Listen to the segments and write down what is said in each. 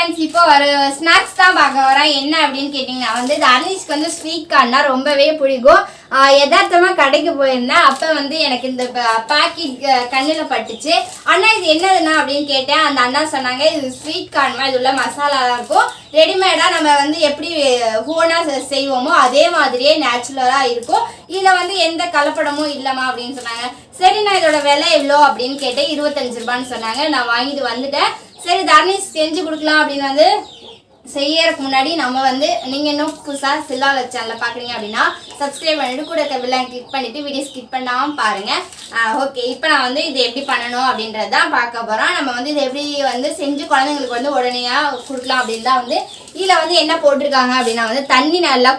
Friends, இப்போ ஒரு snacks தான் பார்க்க வரேன். என்ன அப்படின்னு கேட்டிங்கன்னா வந்து தர்னிஷ்க்கு வந்து ஸ்வீட் கார்ன்னா ரொம்பவே பிடிக்கும். யதார்த்தமாக கடைக்கு போயிருந்தேன். அப்போ வந்து எனக்கு இந்த பாக்கெட் கண்ணில் பட்டுச்சு. அண்ணா இது என்னதுண்ணா அப்படின்னு கேட்டேன். அந்த அண்ணா சொன்னாங்க இது ஸ்வீட் கார்ன்மா, இது உள்ள மசாலா இருக்கும். ரெடிமேடாக நம்ம வந்து எப்படி ஹோனாக செய்வோமோ அதே மாதிரியே நேச்சுரலாக இருக்கும். இதில் வந்து எந்த கலப்படமும் இல்லைம்மா அப்படின்னு சொன்னாங்க. சரி, நான் இதோட விலை எவ்வளோ அப்படின்னு கேட்டேன். 25 ரூபான்னு சொன்னாங்க. நான் வாங்கிட்டு வந்துட்டேன். சரி, தர்னிஷ் செஞ்சு கொடுக்கலாம் அப்படின்னு வந்து செய்யறதுக்கு முன்னாடி நம்ம வந்து நீங்கள் இன்னும் புதுசாக செல்வா சேனலில் பார்க்குறீங்க அப்படின்னா சப்ஸ்கிரைப் பண்ணிவிட்டு கூட பெல்லைக்கான கிளிக் பண்ணிவிட்டு வீடியோ ஸ்கிப் பண்ணாமல் பாருங்கள். ஓகே, இப்போ நான் வந்து இது எப்படி பண்ணணும் அப்படின்றது தான் பார்க்க போகிறோம். நம்ம வந்து இது எப்படி வந்து செஞ்சு குழந்தைங்களுக்கு வந்து உடனேயாக கொடுக்கலாம் அப்படின்னு தான் வந்து இதில் வந்து என்ன போட்டிருக்காங்க அப்படின்னா வந்து தண்ணி நல்லா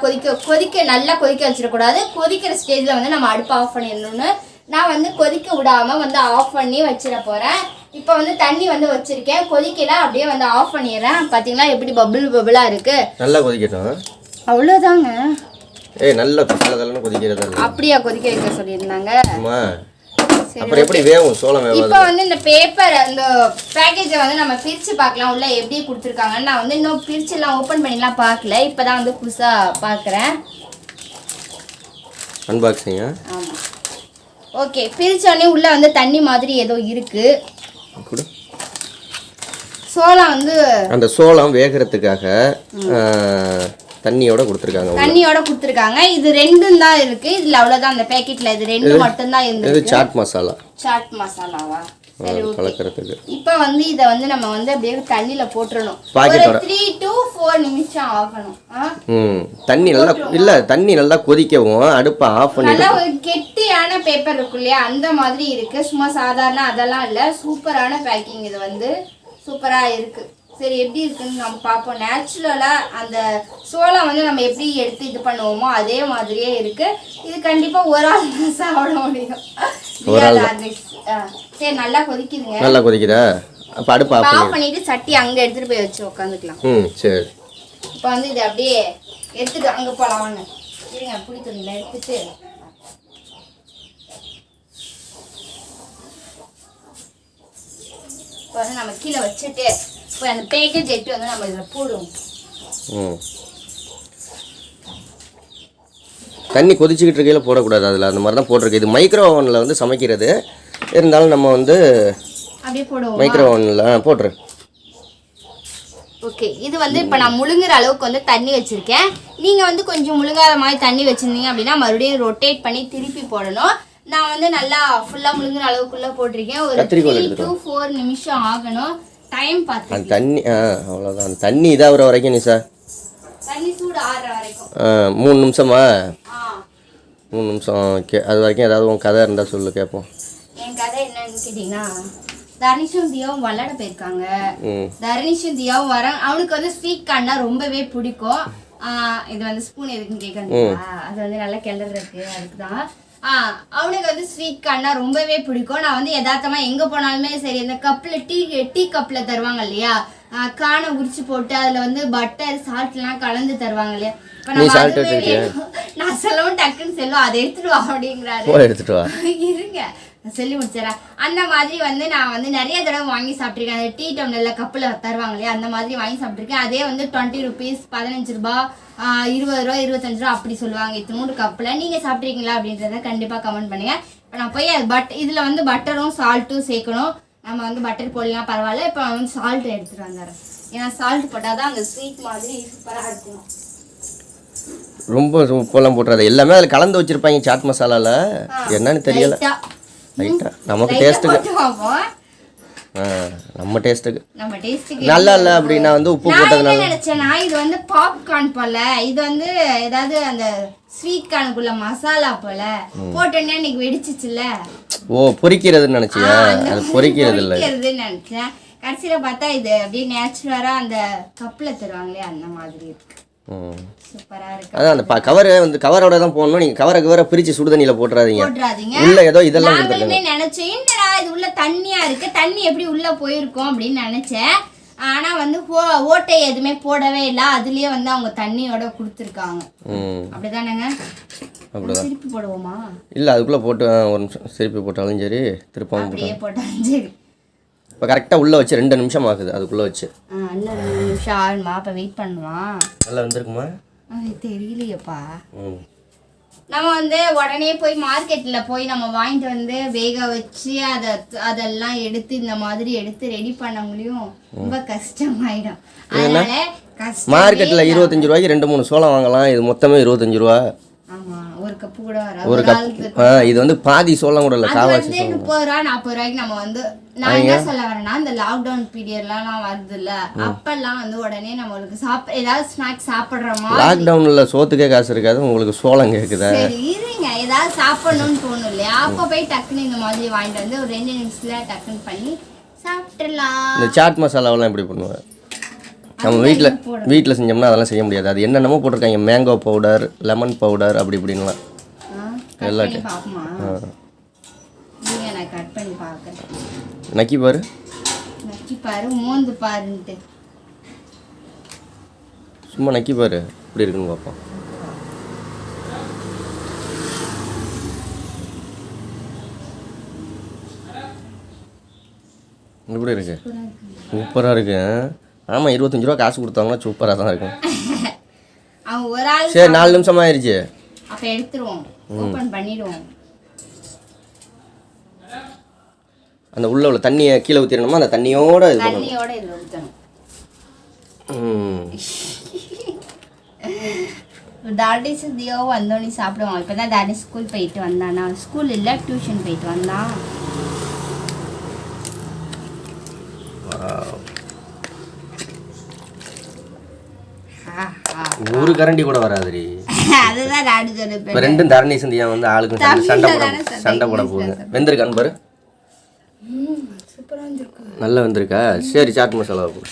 நல்லா கொதிக்க வச்சிடக்கூடாது. கொதிக்கிற ஸ்டேஜில் வந்து நம்ம அடுப்பு ஆஃப் பண்ணிடணும்னு நான் வந்து கொதிக்க விடாமல் வந்து ஆஃப் பண்ணி வச்சிட போகிறேன். இப்போ வந்து தண்ணி வந்து வச்சிருக்கேன், கொதிக்கல, அப்படியே வந்து ஆஃப் பண்ணிடுறேன். பார்த்தீங்களா எப்படி பபிளா இருக்கு. நல்லா கொதிக்கட்டும், அவ்வளோதாங்க. நல்லா கொதிக்கிறது. அப்படியா கொதிக்க வைக்க சொல்லியிருந்தாங்க. அப்புறம் எப்படி வேகும் சோளம் வேகும். இப்போ வந்து இந்த பேப்பர் இந்த பேக்கேஜை வந்து நம்ம பிரித்து பார்க்கலாம் உள்ள எப்படி கொடுத்துருக்காங்கன்னு. நான் வந்து இன்னும் பிரிச்சுலாம் ஓப்பன் பண்ணிலாம் பார்க்கல, இப்போ தான் வந்து புதுசாக பார்க்குறேன். அன்பாக்சிங்க. ஆமாம், ஓகே. பிரித்தோடனே உள்ளே வந்து தண்ணி மாதிரி ஏதோ இருக்குது. சோளம் வந்து அந்த சோளம் வேகிறதுக்காக தண்ணியோட கொடுத்துருக்காங்க. இது ரெண்டும் தான் இருக்கு. இதுல அவ்வளவுதான், அந்த பேக்கெட்ல இது ரெண்டு மட்டும் தான் இருந்துச்சு. இது சாட் மசாலாவா? சரி, கலக்கிறதுக்கு. இப்போ வந்து இத வந்து நம்ம வந்து அப்படியே தண்ணில போட்டுறணும். ஒரு 3 to 4 நிமிஷம் ஆகணும். தண்ணி நல்லா கொதிக்கவும் அடுப்பை ஆஃப் பண்ணி. நல்லா ஒரு கெட்டியான பேப்பர் இருக்கு இல்லையா, அந்த மாதிரி இருக்கு. சும்மா சாதாரண அதெல்லாம் இல்ல, சூப்பரான பேக்கிங். இது வந்து சூப்பரா இருக்கு. சரி, எப்படி இருக்குன்னு நம்ம பார்ப்போம். நேச்சுரலா அந்த சோளம் வந்து நம்ம எப்படி எடுத்து இது பண்ணுவோமோ அதே மாதிரியே இருக்கு. இது கண்டிப்பா ஒரு ஆள் தான் சாப்பிட முடியும். சரி, நல்லா கொதிக்குதுங்க. நல்லா கொதிக்குதா? அப்ப அடுப்பு ஆஃப் பண்ணிட்டு சட்டி அங்க எடுத்துட்டு போய் வச்சு உட்காந்துக்கலாம். சரி. இப்போ வந்து இது அப்படியே எடுத்துட்டு அங்க போலாம் வாங்க. இருங்க, பிடிக்கிறீங்களா? எடுத்துட்டு இப்போ வந்து நம்ம கீழே வச்சுட்டு இப்போ அந்த பேக்கேஜ் எடுத்து வந்து நம்ம இதில் போடுவோம். தண்ணி கொதிச்சுக்கிட்டு இருக்கையில் போடக்கூடாது, அதில் அந்த மாதிரி தான் போட்டிருக்கு. இது மைக்ரோ ஓவனில் வந்து சமைக்கிறது. இருந்தாலும் நம்ம வந்து அப்படியே போடுவோம். மைக்ரோ ஓவனில் போட்டுரு. ஓகே, இது வந்து இப்போ நான் முழுங்குற அளவுக்கு வந்து தண்ணி வச்சுருக்கேன். நீங்கள் வந்து கொஞ்சம் முழுங்காத மாதிரி தண்ணி வச்சுருந்தீங்க அப்படின்னா மறுபடியும் ரொட்டேட் பண்ணி திருப்பி போடணும். நான் வந்து நல்லா ஃபுல்லாக முழுங்குற அளவுக்குள்ளே போட்டிருக்கேன். ஒரு 3 to 4 நிமிஷம் ஆகணும். டைம் பார்த்து அந்த தண்ணி அவ்வளோதான். அந்த தண்ணி இதாகிற வரைக்கும் நிஷா, தண்ணி சூடு ஆறுற வரைக்கும் 3 நிமிஷமா? 3 நிமிஷம். ஓகே, அது வரைக்கும் ஏதாவது உன் கதை இருந்தால் சொல்லு கேட்போம். என் கதை என்னன்னு கேட்டிங்கன்னா, தர்னிஷும் தியாவும் விளையாட போயிருக்காங்க. தர்னிஷும் தியாவும் வர அவனுக்கு வந்து ஸ்வீட் கார்ன்னா ரொம்பவே பிடிக்கும். இது வந்து ஸ்பூன் எதுக்குன்னு கேட்கணும், அது வந்து நல்லா கிளறதுக்கு, அதுக்கு தான். அவனுக்கு வந்து ஸ்வீட் கார்ன்னா ரொம்பவே பிடிக்கும். நான் வந்து யதார்த்தமா எங்க போனாலுமே சரி, இந்த கப்ல டீ கப்ல தருவாங்க இல்லையா, காணை உரிச்சு போட்டு அதுல வந்து பட்டர் சால்ட் எல்லாம் கலந்து தருவாங்க இல்லையா. நான் சொல்லவும் டக்குன்னு செல்வம் அதை எடுத்துட்டு வா அப்படிங்கிறாரு. இருங்க சொல்லி முடிச்சிடறேன். அந்த மாதிரி வந்து நான் வந்து நிறைய தடவை வாங்கி சாப்பிட்ருக்கேன். அந்த டீ டம்ளர்ல கப்பில் தருவாங்க இல்லையா, அந்த மாதிரி வாங்கி சாப்பிட்ருக்கேன். அதே வந்து 20 rupees, 15 ரூபா, 20 ரூபா, 25 ரூபா அப்படி சொல்லுவாங்க இத்தனோண்டு கப்பில். நீங்கள் சாப்பிட்ருக்கீங்களா அப்படின்றத கண்டிப்பாக கமெண்ட் பண்ணுங்க. இப்போ நான் போய் இதில் வந்து பட்டரும் சால்ட்டும் சேர்க்கணும். நம்ம வந்து பட்டர் போடலாம் பரவாயில்ல. இப்போ நான் வந்து சால்ட் எடுத்துகிட்டு வந்துடுறேன். ஏன்னா சால்ட் போட்டால் தான் அந்த ஸ்வீட் மாதிரி சூப்பராக இருக்கும். ரொம்ப உப்பெல்லாம் போட்டுறாது, எல்லாமே அதில் கலந்து வச்சுருப்பாங்க சாட் மசாலாவில். என்னன்னு தெரியல, நமக்கு டேஸ்ட்டுக்கு நம்ம டேஸ்ட்டுக்கு நல்லா இல்லை அப்படின்னா வந்து உப்பு போட்டதுனால நினைச்சேன்னா இது வந்து பாப்கார்ன் போல, இது வந்து ஏதாவது அந்த ஸ்வீட் கார்னுக்குள்ள மசாலா போல போட்டோன்னே இன்னைக்கு வெடிச்சிச்சுல. பொரிக்கிறதுன்னு நினைச்சியா? அது பொரிக்கிறது இல்லை நினைச்சேன். கடைசியில பார்த்தா இது அப்படியே நேச்சுரலா அந்த கப்ல தருவாங்களே அந்த மாதிரி இருக்கு. சூப்பரா இருக்கு. அதான் அந்த கவர் வந்து கவரோட தான் போடணும். நீங்க கவரை பிரிச்சு சுடு தண்ணியில போட்றாதீங்க. உள்ள ஏதோ இதெல்லாம் கொடுத்துருக்காங்க. நான் நினைச்சேன் என்னடா இது உள்ள தண்ணியா இருக்கு, தண்ணி எப்படி உள்ள போயிருக்கும் அப்படின்னு நினைச்சேன். ஆனா வந்து ஓட்டை எதுவுமே போடவே இல்லை, அதுலயே வந்து அவங்க தண்ணியோட கொடுத்துருக்காங்க. அப்படிதானேங்க? அப்படிதான். திருப்பி போடுவோமா? இல்ல அதுக்குள்ள போட்டு ஒரு நிமிஷம் திருப்பி போட்டாலும் சரி, திருப்பவும் அப்படியே போட்டாலும் சரி. இப்போ கரெக்டாக உள்ளே வச்சு 2 நிமிஷம் ஆகுது அதுக்குள்ளே வச்சு. இன்னும் 2 நிமிஷம் ஆகுமா? அப்போ வெயிட் பண்ணுவான். நல்லா வந்துருக்குமா? அது தெரியலையப்பா. ம். நம்ம வந்து உடனே போய் மார்க்கெட்டில் போய் நம்ம வாங்கிட்டு வந்து வேக வச்சு அதெல்லாம் எடுத்து இந்த மாதிரி எடுத்து ரெடி பண்ண முடியும். ரொம்ப கஷ்டமாயிடும். அதனால மார்க்கெட்டில் 25 ரூபாய்க்கு 2-3 சோளம் வாங்கலாம். இது மொத்தமே 25 ரூபா. ஆமாம், ஒரு கப்பு கூட வராது. ஒரு கப். இது வந்து பாதி சோளம் கூட இல்லை, காவாசி. 30 ரூபா 40 ரூபாய்க்கு நம்ம வந்து நான் என்ன சொல்ல வரேன்னா, இந்த லாக்டவுன் பீரியட்லாம் வருது இல்ல, அப்பெல்லாம் வந்து உடனே நம்மளுக்கு ஏதாவது ஸ்நாக்ஸ் சாப்பிடுற மாதிரி. லாக்டவுன்ல சோத்துக்கே காசு இருக்காது, உங்களுக்கு சோளம் கேக்குதா? சரி இருங்க, ஏதாவது சாப்பிடணும்னு தோணும் இல்லையா, அப்போ போய் டக்குன்னு இந்த மாதிரி வாங்கிட்டு வந்து ஒரு 2 நிமிஷத்துல டக்குன்னு பண்ணி சாப்பிட்டுலாம். இந்த சாட் மசாலாவெல்லாம் எப்படி பண்ணுவேன்? நம்ம வீட்டில் செஞ்சோம்னா அதெல்லாம் செய்ய முடியாது. அது என்னென்னமோ போட்டிருக்காங்க, மேங்கோ பவுடர், லெமன் பவுடர், அப்படி இப்படின்லாம் எல்லாத்தையும். கட் பண்ணி பார்க்குறேன். நக்கி பாரு, நக்கி பாரு, மோந்து பாருன்ட்டு சும்மா நக்கி பாரு இப்படி இருக்குன்னு பார்ப்போம். எப்படி இருக்கு? சூப்பராக இருக்கு. ஆமாம், 25 ரூபா காசு கொடுத்தாங்கன்னா சூப்பராக தான் இருக்கும். சரி, 4 நிமிஷம் ஆயிடுச்சு. அப்போ எடுத்துருவோம், ஓப்பன் பண்ணிடுவோம். அந்த உள்ள தண்ணியை கீழே ஊற்றிடணுமா? அந்த தண்ணியோட இதில் ஊற்றணும். டாடிஸ் தியோ வந்தோடனே சாப்பிடுவான். இப்போ தான் டாடி ஸ்கூல் போயிட்டு வந்தானா, ஸ்கூல் இல்லை டியூஷன் போயிட்டு வந்தான். ஒரு கரண்டி கூட வராதுரி. அதுதான் டாடி சொன்னேன். இப்போ ரெண்டும் தரணி சந்தியா வந்து ஆளுக்கு சண்டை போட போகுது. வெந்திருக்கான்னு பாரு. சூப்பராக வந்திருக்கு. நல்லா வந்திருக்கா? சரி, சாட் மசாலா போடு.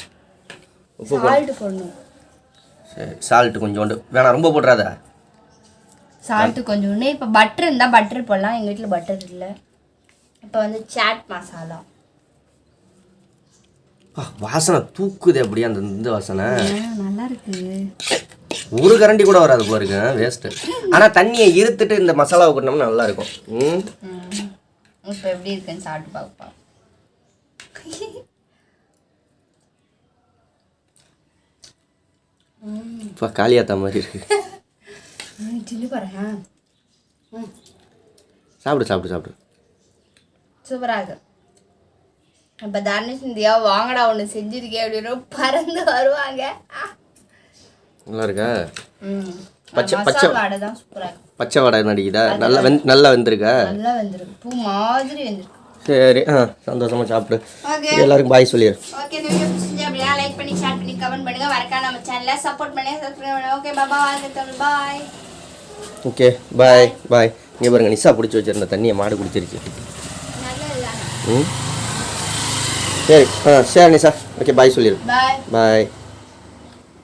சால்ட் போடணும். சரி, சால்ட் கொஞ்சோண்டு வேணாம், ரொம்ப போட்டுறாத. சால்ட் கொஞ்சோண்டு. இப்போ பட்டர் இருந்தால் பட்டர் போடலாம். எங்கள் வீட்டில் பட்டர் இல்லை. இப்போ வந்து சாட் மசாலா. வாசனை தூக்குது அப்படியே, அந்த இந்த வாசனை நல்லா இருக்கு. ஒரு கரண்டி கூட வராது போல இருக்கு, வேஸ்ட்டு. ஆனால் தண்ணியை இருத்துட்டு இந்த மசாலாவை கொட்டினோம்னா நல்லா இருக்கும். இப்போ எப்படி இருக்குன்னு சாப்பிட்டு பார்ப்பா. இப்போ காளியாத்தா மாதிரி இருக்கு. சாப்பிடு சாப்பிடு சாப்பிடு. சூப்பராக இருக்கு. இப்போ தர்ணேஷ் இந்தியா வாங்கடா ஒன்று செஞ்சிருக்கேன் அப்படின்னு பறந்து வருவாங்க. நல்லா இருக்கா? பச்சை பச்சை வாடை தான் சூப்பராக இருக்கு. பச்சை வாடை நடிக்குதா? நல்லா வெந்திருக்கா? நல்லா வெந்திருக்கு, பூ மாதிரி வெந்திருக்கு. சரி, சந்தோஷமா சாப்பிடு. எல்லாருக்கும் பாய் சொல்லிடு. ஓகே, இந்த வீடியோ பிடிச்சிருந்தா அப்படியே லைக் பண்ணி ஷேர் பண்ணி கமெண்ட் பண்ணுங்க. மறக்காம நம்ம சேனலை சப்போர்ட் பண்ணுங்க, சப்ஸ்கிரைப் பண்ணுங்க. ஓகே, பாய். ஓகே, பாய் பாய். இங்கே பாருங்க, நிஷா பிடிச்சி வச்சிருந்த தண்ணியை மாடு குடிச்சிருச்சு. சரி, சரி நிஷா. ஓகே, பாய் சொல்லிடு. பாய்.